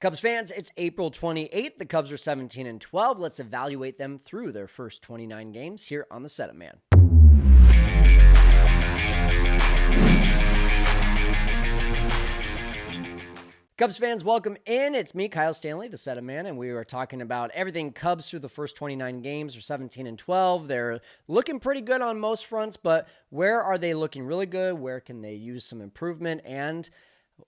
Cubs fans, it's April 28th. The Cubs are 17-12. Let's evaluate them through their first 29 games here on the Setup Man. Cubs fans, welcome in. It's me, Kyle Stanley, the Setup Man, and we are talking about everything Cubs through the first 29 games. They're 17-12. They're looking pretty good on most fronts, but where are they looking really good? Where can they use some improvement? And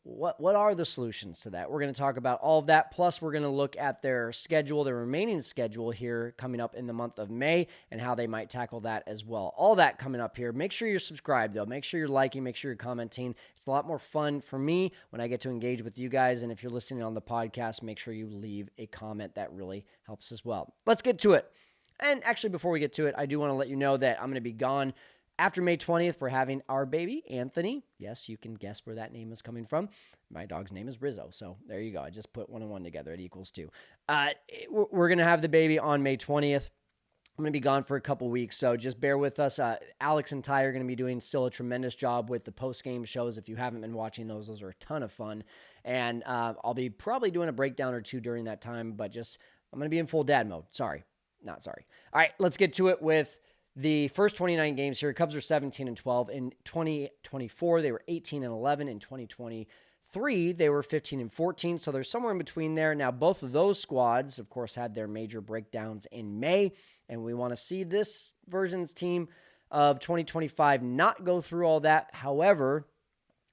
what are the solutions to that? We're going to talk about all of that. Plus, we're going to look at their schedule, their remaining schedule here coming up in the month of May, and how they might tackle that as well. All that coming up here. Make sure you're subscribed, though. Make sure you're liking. Make sure you're commenting. It's a lot more fun for me when I get to engage with you guys. And if you're listening on the podcast, make sure you leave a comment. That really helps as well. Let's get to it. And actually, before we get to it, I do want to let you know that I'm going to be gone after May 20th, we're having our baby, Anthony. Yes, you can guess where that name is coming from. My dog's name is Rizzo, so there you go. I just put 1 and 1 together. It equals 2. We're going to have the baby on May 20th. I'm going to be gone for a couple weeks, so just bear with us. Alex and Ty are going to be doing still a tremendous job with the post-game shows. If you haven't been watching those are a ton of fun. And I'll be probably doing a breakdown or two during that time, but I'm going to be in full dad mode. Not sorry. All right, let's get to it with the first 29 games here. Cubs are 17-12. In 2024, they were 18-11. In 2023, they were 15-14. So they're somewhere in between there. Now, both of those squads, of course, had their major breakdowns in May. And we want to see this version's team of 2025 not go through all that. However,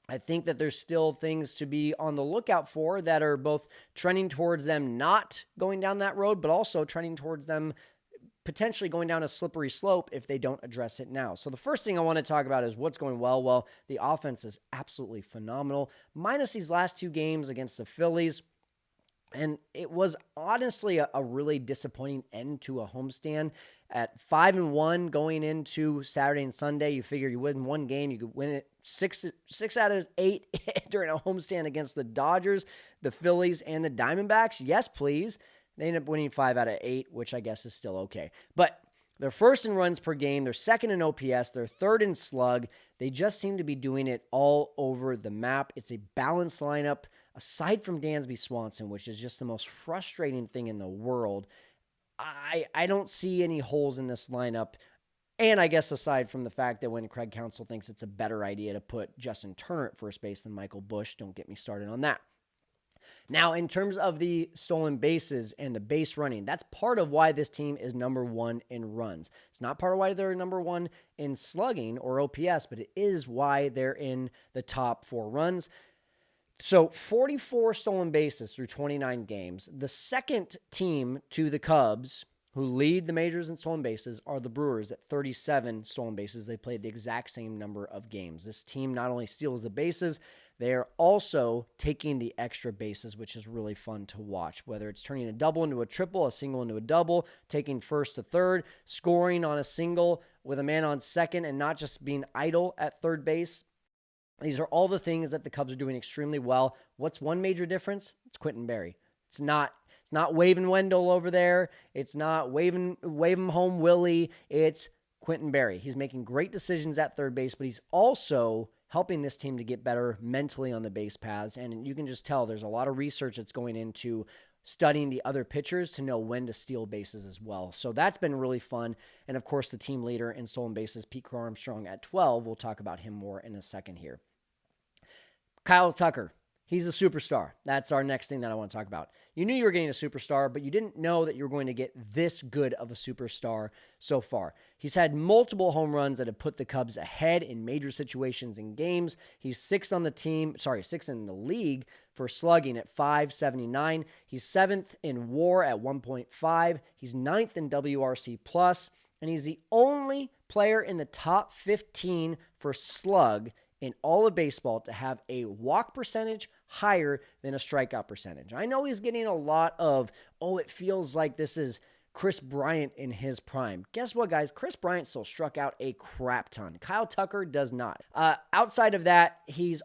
I think that there's still things to be on the lookout for that are both trending towards them not going down that road, but also trending towards them potentially going down a slippery slope if they don't address it now. So the first thing I want to talk about is what's going well. Well, the offense is absolutely phenomenal, minus these last 2 games against the Phillies. And it was honestly a really disappointing end to a homestand. At 5-1 going into Saturday and Sunday, you figure you win 1 game, you could win it 6 out of 8 during a homestand against the Dodgers, the Phillies, and the Diamondbacks. Yes, please. They end up winning 5 out of 8, which I guess is still okay. But they're first in runs per game. They're second in OPS. They're third in slug. They just seem to be doing it all over the map. It's a balanced lineup, aside from Dansby Swanson, which is just the most frustrating thing in the world. I don't see any holes in this lineup. And I guess aside from the fact that when Craig Counsell thinks it's a better idea to put Justin Turner at first base than Michael Busch, don't get me started on that. Now, in terms of the stolen bases and the base running, that's part of why this team is number 1 in runs. It's not part of why they're number 1 in slugging or OPS, but it is why they're in the top 4 runs. So 44 stolen bases through 29 games. The second team to the Cubs who lead the majors in stolen bases are the Brewers at 37 stolen bases. They played the exact same number of games. This team not only steals the bases, they are also taking the extra bases, which is really fun to watch, whether it's turning a double into a triple, a single into a double, taking first to third, scoring on a single with a man on second, and not just being idle at third base. These are all the things that the Cubs are doing extremely well. What's one major difference? It's Quentin Berry. It's not waving Wendell over there. It's not waving home Willie. It's Quentin Berry. He's making great decisions at third base, but he's also helping this team to get better mentally on the base paths. And you can just tell there's a lot of research that's going into studying the other pitchers to know when to steal bases as well. So that's been really fun. And of course, the team leader in stolen bases, Pete Crow Armstrong at 12. We'll talk about him more in a second here. Kyle Tucker. He's a superstar. That's our next thing that I want to talk about. You knew you were getting a superstar, but you didn't know that you were going to get this good of a superstar so far. He's had multiple home runs that have put the Cubs ahead in major situations in games. He's sixth in the league for slugging at .579. He's 7th in WAR at 1.5. He's 9th in WRC plus, and he's the only player in the top 15 for slug in all of baseball to have a walk percentage higher than a strikeout percentage. I know he's getting a lot of, it feels like this is Chris Bryant in his prime. Guess what, guys? Chris Bryant still struck out a crap ton. Kyle Tucker does not. Outside of that, his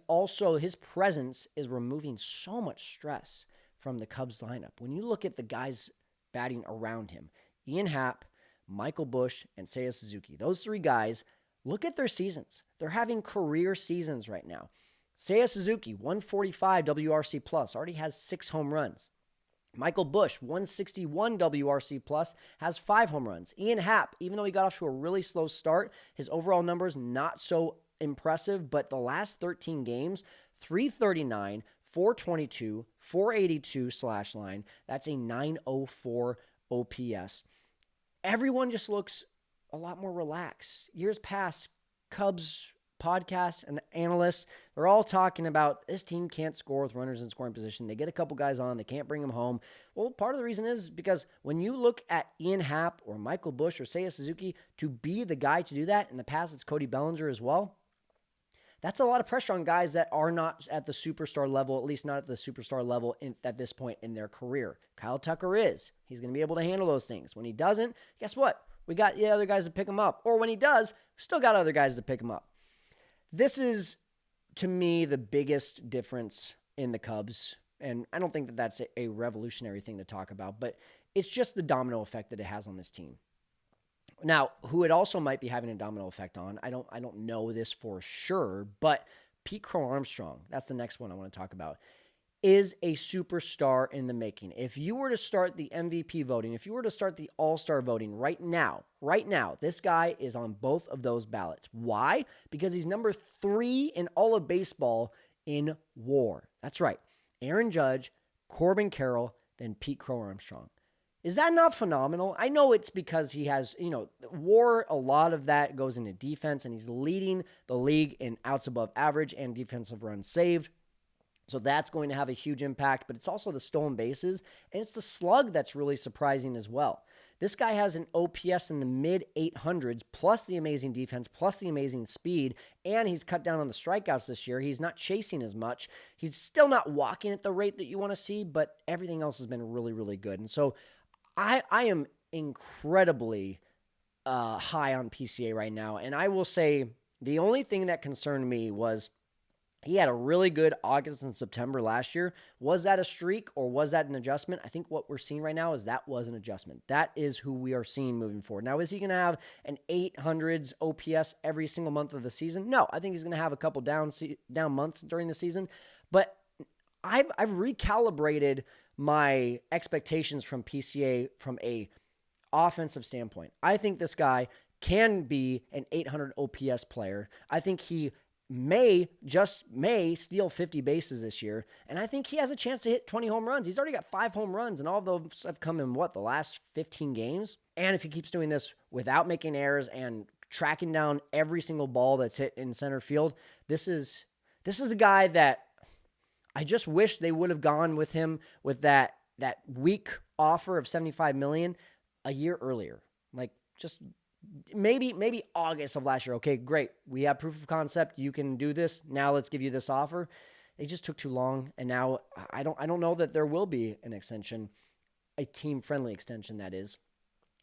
presence is removing so much stress from the Cubs lineup. When you look at the guys batting around him, Ian Happ, Michael Busch, and Seiya Suzuki, those 3 guys, look at their seasons. They're having career seasons right now. Seiya Suzuki, 145 WRC plus, already has 6 home runs. Michael Busch, 161 WRC plus, has 5 home runs. Ian Happ, even though he got off to a really slow start, his overall numbers not so impressive, but the last 13 games, 339, 422, 482 slash line. That's a 904 OPS. Everyone just looks a lot more relaxed. Years past, Cubs podcasts and analysts, they're all talking about this team can't score with runners in scoring position. They get a couple guys on, they can't bring them home. Well, part of the reason is because when you look at Ian Happ or Michael Busch or Seiya Suzuki to be the guy to do that, in the past it's Cody Bellinger as well, that's a lot of pressure on guys that are not at the superstar level, at least not at the superstar level at this point in their career. Kyle Tucker is. He's going to be able to handle those things. When he doesn't, guess what? We got the other guys to pick him up. Or when he does, still got other guys to pick him up. This is, to me, the biggest difference in the Cubs. And I don't think that that's a revolutionary thing to talk about, but it's just the domino effect that it has on this team. Now, who it also might be having a domino effect on, I don't know this for sure, but Pete Crow Armstrong, that's the next one I want to talk about, is a superstar in the making. If you were to start the MVP voting, if you were to start the All-Star voting right now, this guy is on both of those ballots. Why? Because he's number 3 in all of baseball in WAR. That's right. Aaron Judge, Corbin Carroll, then Pete Crow Armstrong. Is that not phenomenal? I know it's because he has, WAR, a lot of that goes into defense, and he's leading the league in outs above average and defensive runs saved. So that's going to have a huge impact, but it's also the stolen bases, and it's the slug that's really surprising as well. This guy has an OPS in the mid-800s, plus the amazing defense, plus the amazing speed, and he's cut down on the strikeouts this year. He's not chasing as much. He's still not walking at the rate that you want to see, but everything else has been really, really good. And so I am incredibly high on PCA right now, and I will say the only thing that concerned me was he had a really good August and September last year. Was that a streak or was that an adjustment? I think what we're seeing right now is that was an adjustment. That is who we are seeing moving forward. Now, is he going to have an 800s OPS every single month of the season? No, I think he's going to have a couple down months during the season, but I've recalibrated my expectations from PCA from a offensive standpoint. I think this guy can be an 800 OPS player. I think he may steal 50 bases this year, and I think he has a chance to hit 20 home runs. He's already got 5 home runs, and all of those have come in, the last 15 games? And if he keeps doing this without making errors and tracking down every single ball that's hit in center field, this is a guy that I just wish they would have gone with him with that weak offer of $75 million a year earlier. Like, just maybe August of last year. Okay, great. We have proof of concept. You can do this. Now let's give you this offer. They just took too long, and now I don't know that there will be an extension, a team-friendly extension, that is,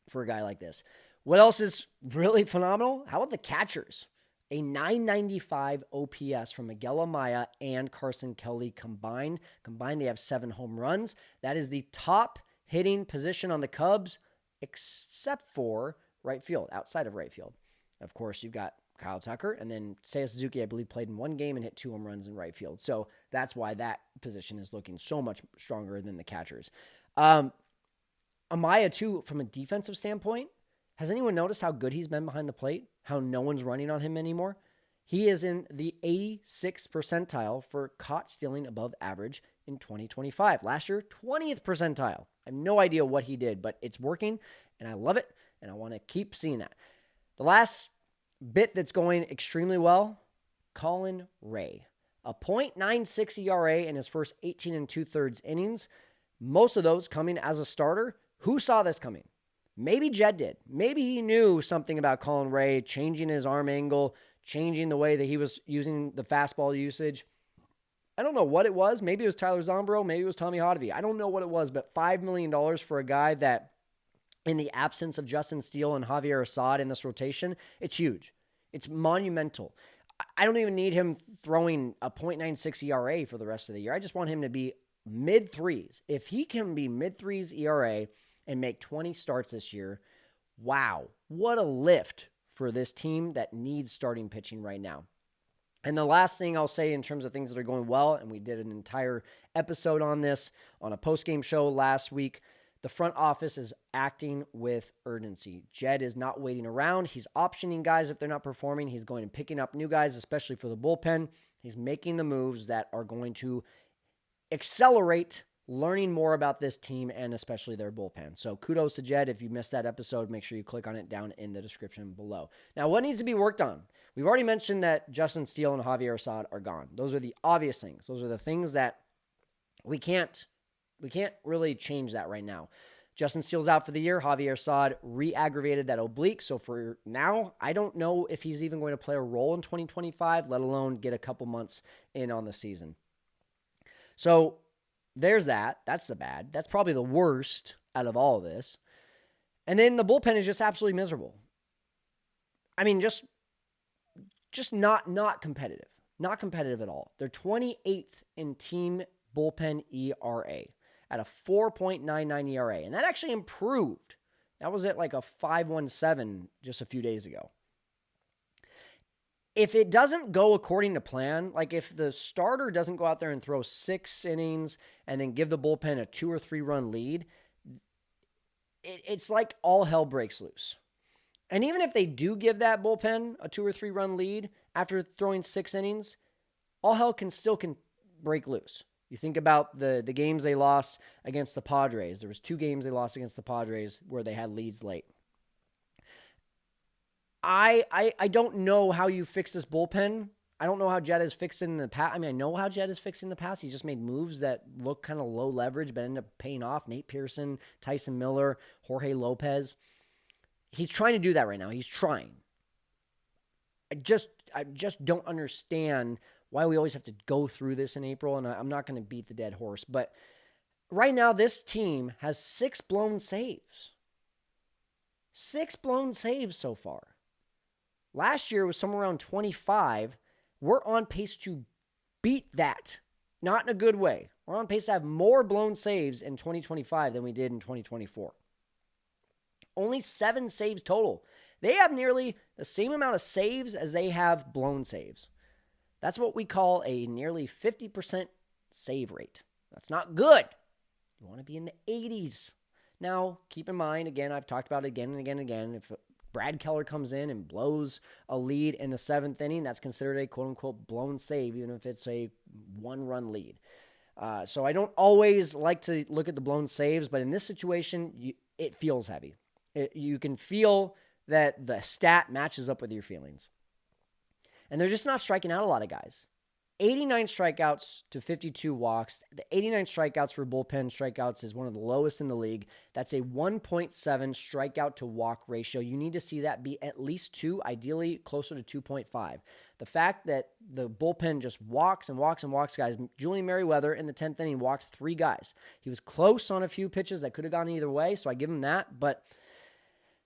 for a guy like this. What else is really phenomenal? How about the catchers? A 995 OPS from Miguel Amaya and Carson Kelly combined. Combined, they have 7 home runs. That is the top hitting position on the Cubs, except for right field, outside of right field. Of course, you've got Kyle Tucker, and then Seiya Suzuki, I believe, played in 1 game and hit 2 home runs in right field. So that's why that position is looking so much stronger than the catchers. Amaya, too, from a defensive standpoint, has anyone noticed how good he's been behind the plate? How no one's running on him anymore? He is in the 86th percentile for caught stealing above average in 2025. Last year, 20th percentile. I have no idea what he did, but it's working, and I love it, and I want to keep seeing that. The last bit that's going extremely well, Colin Ray. A .96 ERA in his first 18 2/3 innings. Most of those coming as a starter. Who saw this coming? Maybe Jed did. Maybe he knew something about Colin Ray, changing his arm angle, changing the way that he was using the fastball usage. I don't know what it was. Maybe it was Tyler Zombro. Maybe it was Tommy Hotovy. I don't know what it was, but $5 million for a guy that, in the absence of Justin Steele and Javier Assad in this rotation, it's huge. It's monumental. I don't even need him throwing a .96 ERA for the rest of the year. I just want him to be mid-threes. If he can be mid-threes ERA and make 20 starts this year, wow, what a lift for this team that needs starting pitching right now. And the last thing I'll say in terms of things that are going well, and we did an entire episode on this on a post-game show last week, the front office is acting with urgency. Jed is not waiting around. He's optioning guys if they're not performing. He's going and picking up new guys, especially for the bullpen. He's making the moves that are going to accelerate learning more about this team and especially their bullpen. So kudos to Jed. If you missed that episode, make sure you click on it down in the description below. Now, what needs to be worked on? We've already mentioned that Justin Steele and Javier Assad are gone. Those are the obvious things. Those are the things that we can't really change that right now. Justin Steele's out for the year. Javier Assad re-aggravated that oblique. So for now, I don't know if he's even going to play a role in 2025, let alone get a couple months in on the season. So there's that. That's the bad. That's probably the worst out of all of this. And then the bullpen is just absolutely miserable. I mean, just not competitive. Not competitive at all. They're 28th in team bullpen ERA at a 4.99 ERA. And that actually improved. That was at like a 5.17 just a few days ago. If it doesn't go according to plan, like if the starter doesn't go out there and throw 6 innings and then give the bullpen a 2 or 3 run lead, it's like all hell breaks loose. And even if they do give that bullpen a 2 or 3 run lead after throwing 6 innings, all hell can break loose. You think about the games they lost against the Padres. There was 2 games they lost against the Padres where they had leads late. I don't know how you fix this bullpen. I don't know how Jed has fixed it in the past. I mean, I know how Jed has fixed it in the past. He just made moves that look kind of low leverage, but ended up paying off. Nate Pearson, Tyson Miller, Jorge Lopez. He's trying to do that right now. He's trying. I just don't understand why we always have to go through this in April, and I'm not going to beat the dead horse. But right now, this team has 6 blown saves. 6 blown saves so far. Last year was somewhere around 25. We're on pace to beat that. Not in a good way. We're on pace to have more blown saves in 2025 than we did in 2024. Only 7 saves total. They have nearly the same amount of saves as they have blown saves. That's what we call a nearly 50% save rate. That's not good. You want to be in the 80s. Now, keep in mind, again, I've talked about it again and again and again. If Brad Keller comes in and blows a lead in the 7th inning, that's considered a quote-unquote blown save, even if it's a 1-run lead. So I don't always like to look at the blown saves, but in this situation, it feels heavy. You can feel that the stat matches up with your feelings. And they're just not striking out a lot of guys. 89 strikeouts to 52 walks. The 89 strikeouts for bullpen strikeouts is one of the lowest in the league. That's a 1.7 strikeout to walk ratio. You need to see that be at least 2, ideally closer to 2.5. The fact that the bullpen just walks and walks and walks guys. Julian Merryweather in the 10th inning walked 3 guys. He was close on a few pitches that could have gone either way, so I give him that. But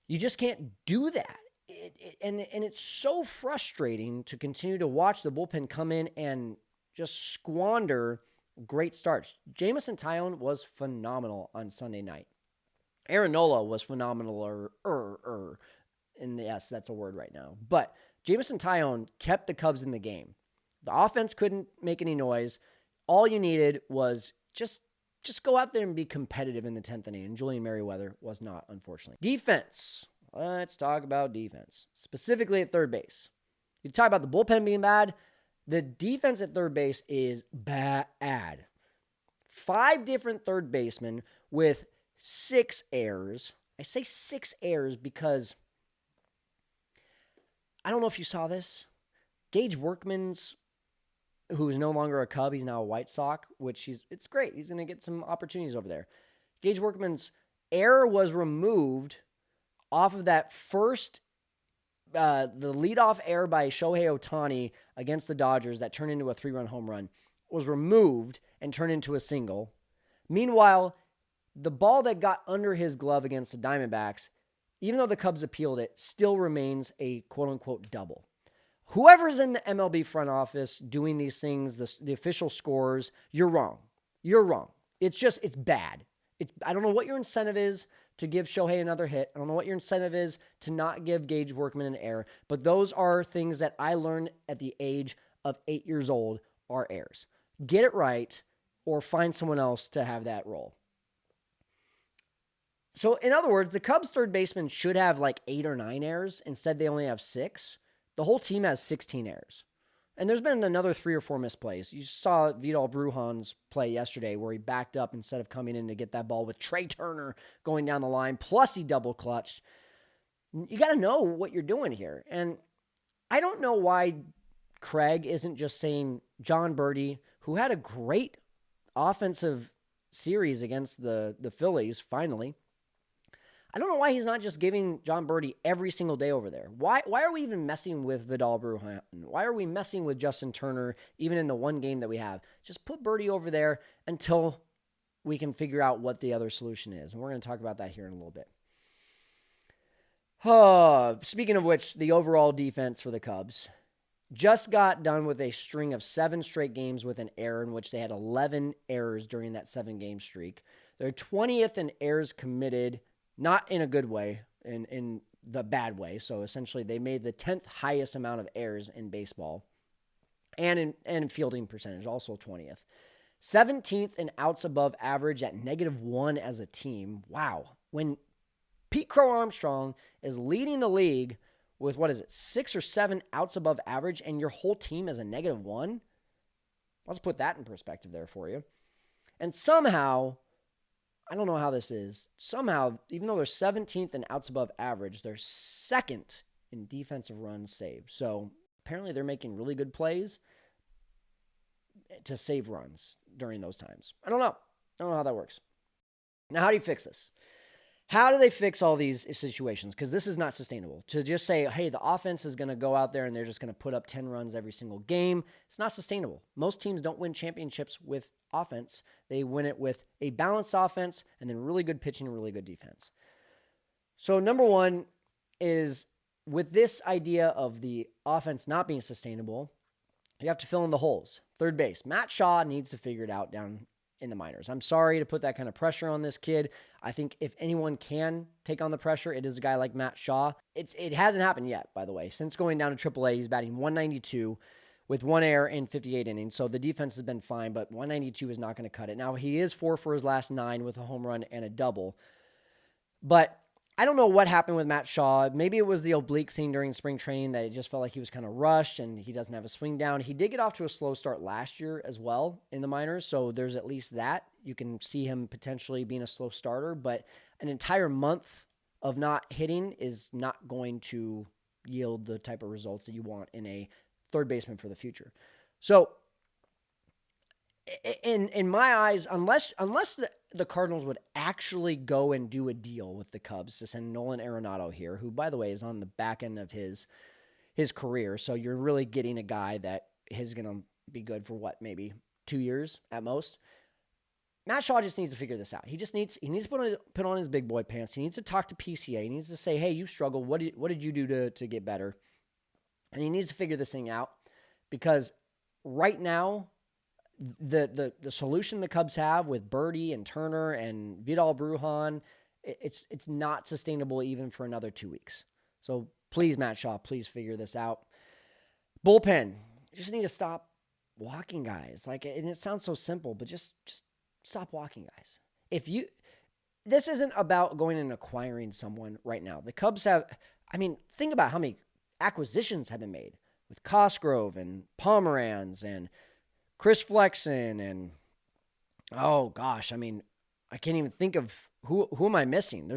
you just can't do that. And it's so frustrating to continue to watch the bullpen come in and just squander great starts. Jameson Taillon was phenomenal on Sunday night. Aaron Nola was phenomenal, and yes, that's a word right now. But Jameson Taillon kept the Cubs in the game. The offense couldn't make any noise. All you needed was just go out there and be competitive in the 10th inning, and Julian Merryweather was not, unfortunately. Defense. Let's talk about defense, specifically at third base. You talk about the bullpen being bad. The defense at third base is bad. 5 different third basemen with 6 errors. I say 6 errors because I don't know if you saw this. Gage Workman's, who is no longer a Cub, he's now a White Sox, which it's great. He's going to get some opportunities over there. Gage Workman's error was removed off of that first, the leadoff error by Shohei Ohtani against the Dodgers that turned into a 3-run home run was removed and turned into a single. Meanwhile, the ball that got under his glove against the Diamondbacks, even though the Cubs appealed it, still remains a quote-unquote double. Whoever's in the MLB front office doing these things, the official scores, you're wrong. You're wrong. It's bad. I don't know what your incentive is to give Shohei another hit. I don't know what your incentive is to not give Gage Workman an error, but those are things that I learned at the age of 8 years old are errors. Get it right or find someone else to have that role. So, in other words, the Cubs' third baseman should have like 8 or 9 errors. Instead, they only have 6. The whole team has 16 errors. And there's been another 3 or 4 misplays. You saw Vidal Brujan's play yesterday where he backed up instead of coming in to get that ball with Trey Turner going down the line, plus he double clutched. You got to know what you're doing here. And I don't know why Craig isn't just saying Jon Berti, who had a great offensive series against the Phillies finally. I don't know why he's not just giving Jon Berti every single day over there. Why are we even messing with Vidal Brujan? Why are we messing with Justin Turner even in the one game that we have? Just put Berti over there until we can figure out what the other solution is. And we're going to talk about that here in a little bit. Speaking of which, the overall defense for the Cubs just got done with a string of 7 straight games with an error in which they had 11 errors during that 7-game streak. They're 20th in errors committed, not in a good way, in the bad way. So essentially they made the 10th highest amount of errors in baseball, and in fielding percentage, also 20th. 17th in outs above average at -1 as a team. Wow. When Pete Crow Armstrong is leading the league with, 6 or 7 outs above average, and your whole team is a -1? Let's put that in perspective there for you. And somehow, I don't know how this is, somehow, even though they're 17th in outs above average, they're 2nd in defensive runs saved. So apparently they're making really good plays to save runs during those times. I don't know how that works. Now, how do you fix this? How do they fix all these situations? Because this is not sustainable. To just say, hey, the offense is going to go out there and they're just going to put up 10 runs every single game, it's not sustainable. Most teams don't win championships with offense. They win it with a balanced offense and then really good pitching and really good defense. So number one is, with this idea of the offense not being sustainable, you have to fill in the holes. Third base, Matt Shaw needs to figure it out down in the minors. I'm sorry to put that kind of pressure on this kid. I think if anyone can take on the pressure, it is a guy like Matt Shaw. It hasn't happened yet, by the way. Since going down to AAA, he's batting 192 with 1 error in 58 innings. So the defense has been fine, but 192 is not going to cut it. Now, he is 4 for his last 9 with a home run and a double. But I don't know what happened with Matt Shaw. Maybe it was the oblique thing during spring training that it just felt like he was kind of rushed and he doesn't have a swing down. He did get off to a slow start last year as well in the minors, so there's at least that. You can see him potentially being a slow starter, but an entire month of not hitting is not going to yield the type of results that you want in a third baseman for the future. So in my eyes, unless the Cardinals would actually go and do a deal with the Cubs to send Nolan Arenado here, who, by the way, is on the back end of his career. So you're really getting a guy that is going to be good for maybe 2 years at most. Matt Shaw just needs to figure this out. He needs to put on his big boy pants. He needs to talk to PCA. He needs to say, hey, you struggled. What did you do to get better? And he needs to figure this thing out, because right now, the solution the Cubs have with Berti and Turner and Vidal Brujan, it's not sustainable even for another 2 weeks. So please, Matt Shaw, please figure this out. Bullpen, you just need to stop walking guys. And it sounds so simple, but just stop walking guys. This isn't about going and acquiring someone right now. The Cubs have, think about how many acquisitions have been made with Cosgrove and Pomeranz and Chris Flexen and, oh gosh, I can't even think of who am I missing.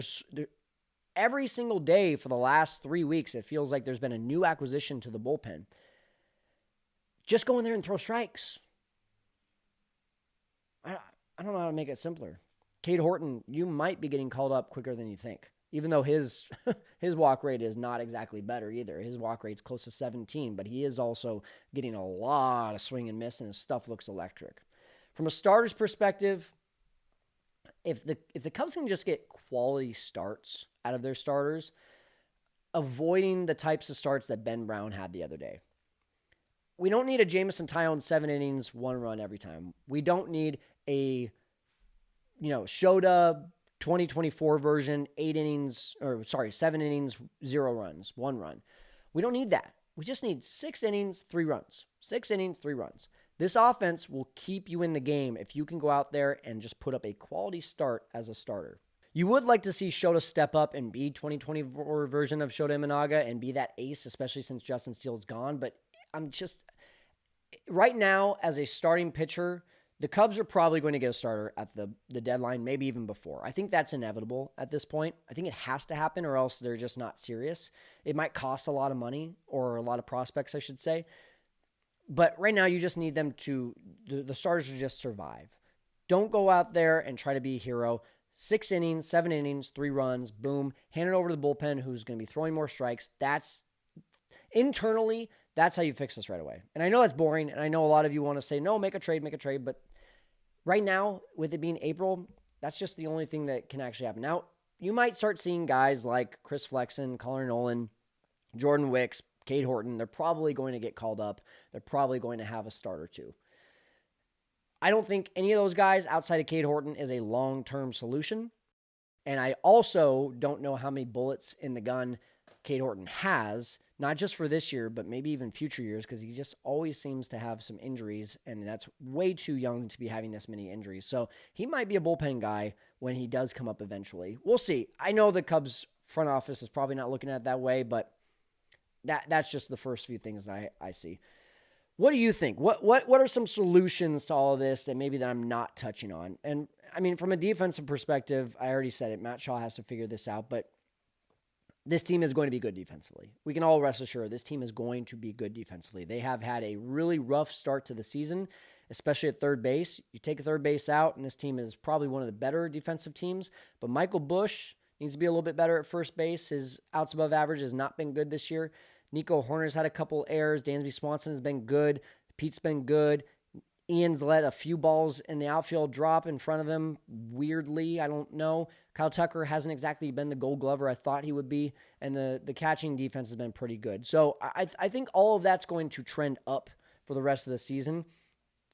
Every single day for the last 3 weeks, it feels like there's been a new acquisition to the bullpen. Just go in there and throw strikes. I don't know how to make it simpler. Cade Horton, you might be getting called up quicker than you think, even though his walk rate is not exactly better either. His walk rate's close to 17, but he is also getting a lot of swing and miss, and his stuff looks electric. From a starter's perspective, if the Cubs can just get quality starts out of their starters, avoiding the types of starts that Ben Brown had the other day. We don't need a Jameson Taillon 7 innings, 1 run every time. We don't need a, Shota 2024 version, 7 innings, 0 runs, 1 run. We don't need that. We just need 6 innings, 3 runs. 6 innings, 3 runs. This offense will keep you in the game if you can go out there and just put up a quality start as a starter. You would like to see Shota step up and be 2024 version of Shota Imanaga and be that ace, especially since Justin Steele's gone. But I'm just, right now, as a starting pitcher, the Cubs are probably going to get a starter at the deadline, maybe even before. I think that's inevitable at this point. I think it has to happen or else they're just not serious. It might cost a lot of money or a lot of prospects, I should say. But right now, you just need them to, the starters to just survive. Don't go out there and try to be a hero. 6 innings, 7 innings, 3 runs, boom. Hand it over to the bullpen who's going to be throwing more strikes. Internally, that's how you fix this right away. And I know that's boring, and I know a lot of you want to say, no, make a trade. But right now, with it being April, that's just the only thing that can actually happen. Now, you might start seeing guys like Chris Flexen, Connor Nolan, Jordan Wicks, Cade Horton. They're probably going to get called up. They're probably going to have a start or two. I don't think any of those guys outside of Cade Horton is a long-term solution. And I also don't know how many bullets in the gun Cade Horton has, not just for this year, but maybe even future years, because he just always seems to have some injuries, and that's way too young to be having this many injuries. So he might be a bullpen guy when he does come up eventually. We'll see. I know the Cubs front office is probably not looking at it that way, but that's just the first few things that I see. What do you think? What are some solutions to all of this that maybe that I'm not touching on? And I mean, from a defensive perspective, I already said it. Matt Shaw has to figure this out, but this team is going to be good defensively. We can all rest assured this team is going to be good defensively. They have had a really rough start to the season, especially at third base. You take a third base out, and this team is probably one of the better defensive teams. But Michael Busch needs to be a little bit better at first base. His outs above average has not been good this year. Nico Horner's had a couple errors. Dansby Swanson has been good. Pete's been good. Ian's let a few balls in the outfield drop in front of him. Weirdly, I don't know. Kyle Tucker hasn't exactly been the Gold Glover I thought he would be, and the catching defense has been pretty good. So I think all of that's going to trend up for the rest of the season.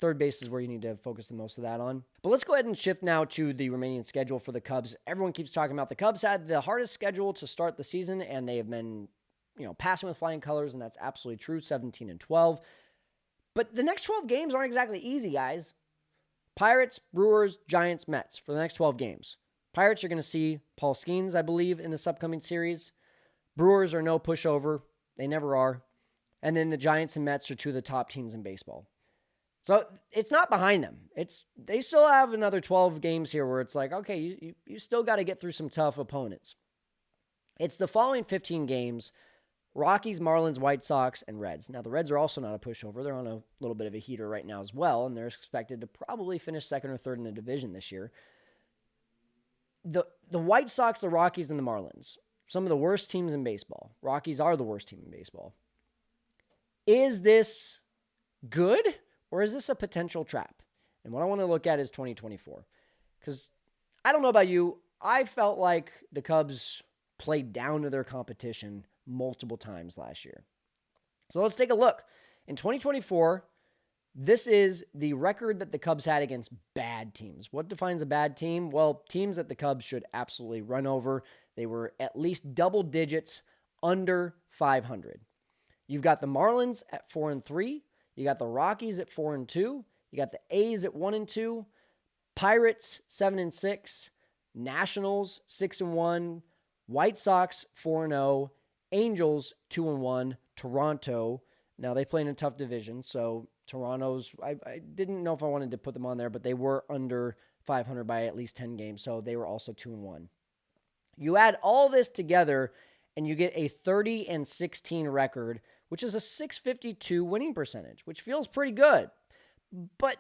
Third base is where you need to focus the most of that on. But let's go ahead and shift now to the remaining schedule for the Cubs. Everyone keeps talking about the Cubs had the hardest schedule to start the season, and they have been, passing with flying colors, and that's absolutely true, 17-12. But the next 12 games aren't exactly easy, guys. Pirates, Brewers, Giants, Mets for the next 12 games. Pirates, you're going to see Paul Skeens, I believe, in this upcoming series. Brewers are no pushover. They never are. And then the Giants and Mets are two of the top teams in baseball. So it's not behind them. They still have another 12 games here where it's like, okay, you still got to get through some tough opponents. It's the following 15 games: Rockies, Marlins, White Sox, and Reds. Now, the Reds are also not a pushover. They're on a little bit of a heater right now as well, and they're expected to probably finish second or third in the division this year. The White Sox, the Rockies, and the Marlins, some of the worst teams in baseball. Rockies are the worst team in baseball. Is this good, or is this a potential trap? And what I want to look at is 2024. Because I don't know about you, I felt like the Cubs played down to their competition multiple times last year. So let's take a look. In 2024, this is the record that the Cubs had against bad teams. What defines a bad team? Well, teams that the Cubs should absolutely run over. They were at least double digits under 500. You've got the Marlins at 4-3. You got the Rockies at 4-2. You got the A's at 1-2. Pirates 7-6. Nationals 6-1. White Sox 4-0. Angels 2-1. Toronto. Now they play in a tough division, so Toronto's, I didn't know if I wanted to put them on there, but they were under 500 by at least 10 games, so they were also 2-1. You add all this together, and you get a 30-16 record, which is a .652 winning percentage, which feels pretty good. But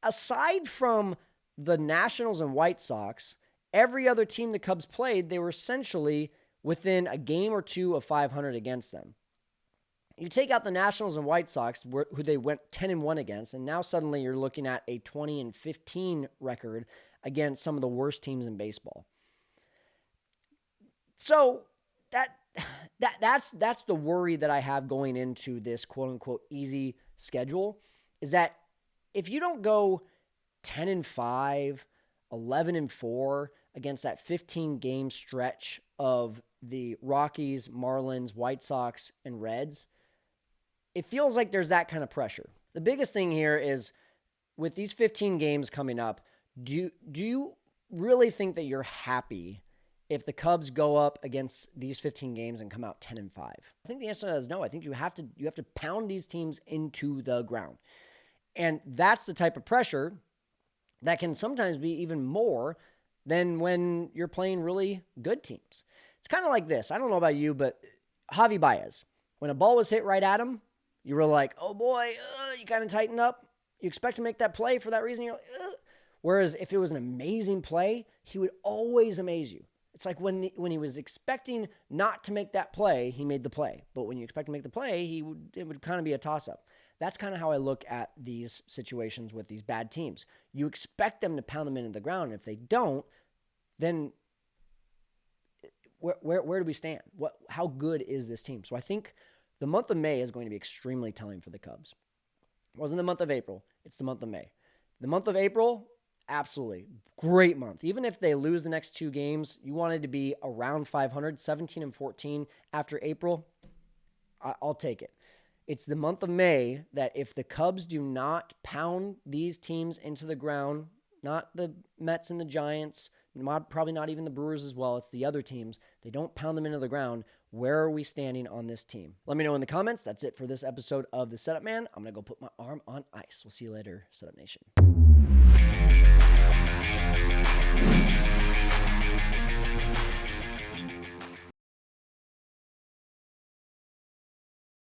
aside from the Nationals and White Sox, every other team the Cubs played, they were essentially within a game or two of 500 against them. You take out the Nationals and White Sox, who they went 10-1 against, and now suddenly you're looking at a 20-15 record against some of the worst teams in baseball. So that's the worry that I have going into this quote-unquote easy schedule, is that if you don't go 10-5, 11-4 against that 15-game stretch of the Rockies, Marlins, White Sox, and Reds, it feels like there's that kind of pressure. The biggest thing here is with these 15 games coming up, do you really think that you're happy if the Cubs go up against these 15 games and come out 10-5? I think the answer to that is no. I think you have to pound these teams into the ground. And that's the type of pressure that can sometimes be even more than when you're playing really good teams. It's kind of like this. I don't know about you, but Javi Baez, when a ball was hit right at him, you were like, oh boy, you kind of tighten up. You expect to make that play for that reason. You're like, ugh. Whereas if it was an amazing play, he would always amaze you. It's like when he was expecting not to make that play, he made the play. But when you expect to make the play, it would kind of be a toss-up. That's kind of how I look at these situations with these bad teams. You expect them to pound them into the ground. And if they don't, then where do we stand? How good is this team? So I think the month of May is going to be extremely telling for the Cubs. It wasn't the month of April. It's the month of May. The month of April, absolutely. Great month. Even if they lose the next 2 games, you wanted to be around 500, 17-14 after April. I'll take it. It's the month of May that if the Cubs do not pound these teams into the ground, not the Mets and the Giants, probably not even the Brewers as well, it's the other teams, they don't pound them into the ground, where are we standing on this team? Let me know in the comments. That's it for this episode of The Setup Man. I'm going to go put my arm on ice. We'll see you later, Setup Nation.